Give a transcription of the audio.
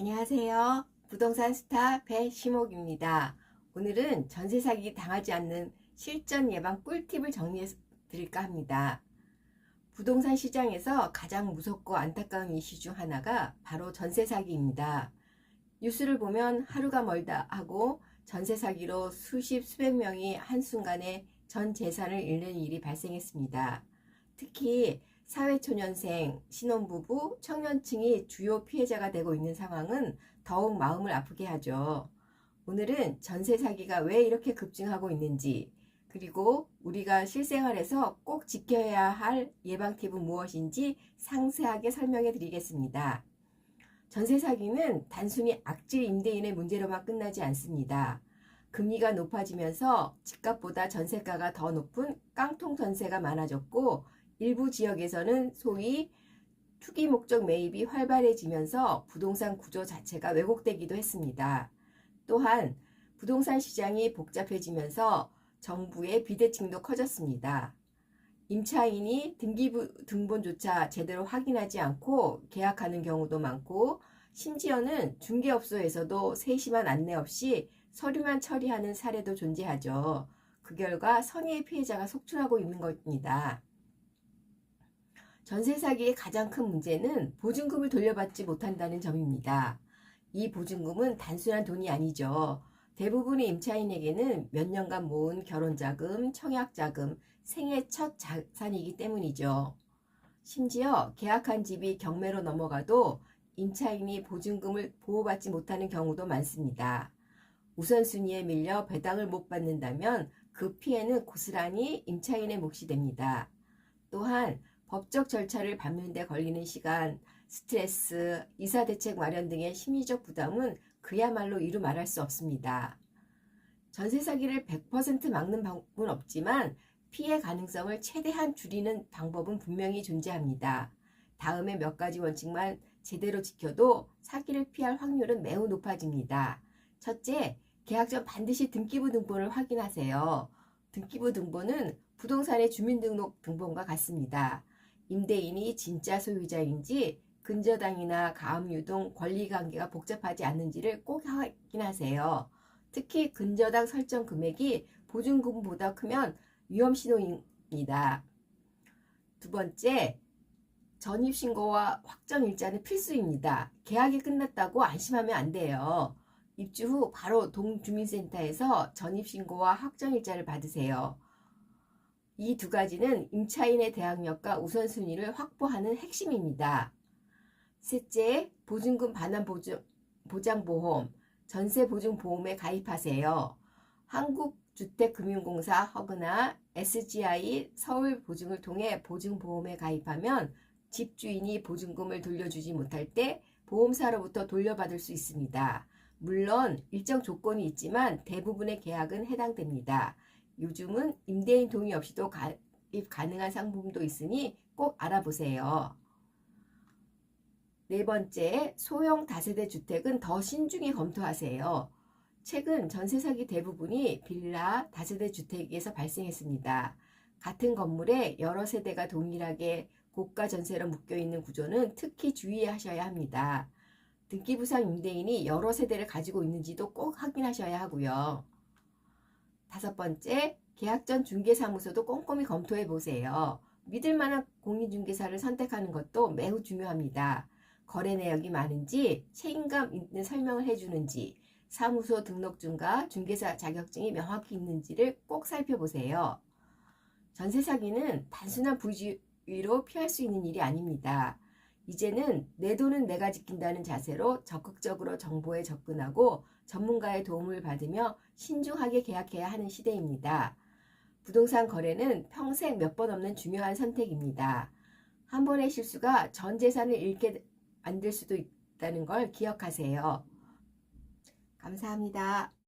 안녕하세요. 부동산 스타 배시목입니다. 오늘은 전세 사기 당하지 않는 실전 예방 꿀팁을 정리해 드릴까 합니다. 부동산 시장에서 가장 무섭고 안타까운 이슈 중 하나가 바로 전세 사기입니다. 뉴스를 보면 하루가 멀다 하고 전세 사기로 수십 수백 명이 한순간에 전 재산을 잃는 일이 발생했습니다. 특히 사회초년생, 신혼부부, 청년층이 주요 피해자가 되고 있는 상황은 더욱 마음을 아프게 하죠. 오늘은 전세 사기가 왜 이렇게 급증하고 있는지, 그리고 우리가 실생활에서 꼭 지켜야 할 예방 팁은 무엇인지 상세하게 설명해 드리겠습니다. 전세 사기는 단순히 악질 임대인의 문제로만 끝나지 않습니다. 금리가 높아지면서 집값보다 전세가가 더 높은 깡통 전세가 많아졌고, 일부 지역에서는 소위 투기 목적 매입이 활발해지면서 부동산 구조 자체가 왜곡되기도 했습니다. 또한 부동산 시장이 복잡해지면서 정부의 비대칭도 커졌습니다. 임차인이 등본조차 제대로 확인하지 않고 계약하는 경우도 많고, 심지어는 중개업소에서도 세심한 안내 없이 서류만 처리하는 사례도 존재하죠. 그 결과 선의의 피해자가 속출하고 있는 겁니다. 전세 사기의 가장 큰 문제는 보증금을 돌려받지 못한다는 점입니다. 이 보증금은 단순한 돈이 아니죠. 대부분의 임차인에게는 몇 년간 모은 결혼자금, 청약자금, 생애 첫 자산이기 때문이죠. 심지어 계약한 집이 경매로 넘어가도 임차인이 보증금을 보호받지 못하는 경우도 많습니다. 우선순위에 밀려 배당을 못 받는다면 그 피해는 고스란히 임차인의 몫이 됩니다. 또한 법적 절차를 밟는 데 걸리는 시간, 스트레스, 이사대책 마련 등의 심리적 부담은 그야말로 이루 말할 수 없습니다. 전세 사기를 100% 막는 방법은 없지만 피해 가능성을 최대한 줄이는 방법은 분명히 존재합니다. 다음에 몇 가지 원칙만 제대로 지켜도 사기를 피할 확률은 매우 높아집니다. 첫째, 계약 전 반드시 등기부 등본을 확인하세요. 등기부 등본은 부동산의 주민등록 등본과 같습니다. 임대인이 진짜 소유자인지 근저당이나 가압류동 권리관계가 복잡하지 않는지를 꼭 확인하세요. 특히 근저당 설정 금액이 보증금보다 크면 위험신호입니다. 두 번째, 전입신고와 확정일자는 필수입니다. 계약이 끝났다고 안심하면 안 돼요. 입주 후 바로 동주민센터에서 전입신고와 확정일자를 받으세요. 이 두 가지는 임차인의 대항력과 우선순위를 확보하는 핵심입니다. 셋째, 보증금 반환 보장보험, 전세보증보험에 가입하세요. 한국주택금융공사 허그나 SGI 서울보증을 통해 보증보험에 가입하면 집주인이 보증금을 돌려주지 못할 때 보험사로부터 돌려받을 수 있습니다. 물론 일정 조건이 있지만 대부분의 계약은 해당됩니다. 요즘은 임대인 동의 없이도 가입 가능한 상품도 있으니 꼭 알아보세요. 네 번째, 소형 다세대 주택은 더 신중히 검토하세요. 최근 전세 사기 대부분이 빌라, 다세대 주택에서 발생했습니다. 같은 건물에 여러 세대가 동일하게 고가 전세로 묶여있는 구조는 특히 주의하셔야 합니다. 등기부상 임대인이 여러 세대를 가지고 있는지도 꼭 확인하셔야 하고요. 다섯 번째, 계약 전 중개사무소도 꼼꼼히 검토해 보세요. 믿을 만한 공인중개사를 선택하는 것도 매우 중요합니다. 거래 내역이 많은지, 책임감 있는 설명을 해주는지, 사무소 등록증과 중개사 자격증이 명확히 있는지를 꼭 살펴보세요. 전세 사기는 단순한 부주의로 피할 수 있는 일이 아닙니다. 이제는 내 돈은 내가 지킨다는 자세로 적극적으로 정보에 접근하고 전문가의 도움을 받으며 신중하게 계약해야 하는 시대입니다. 부동산 거래는 평생 몇 번 없는 중요한 선택입니다. 한 번의 실수가 전 재산을 잃게 만들 수도 있다는 걸 기억하세요. 감사합니다.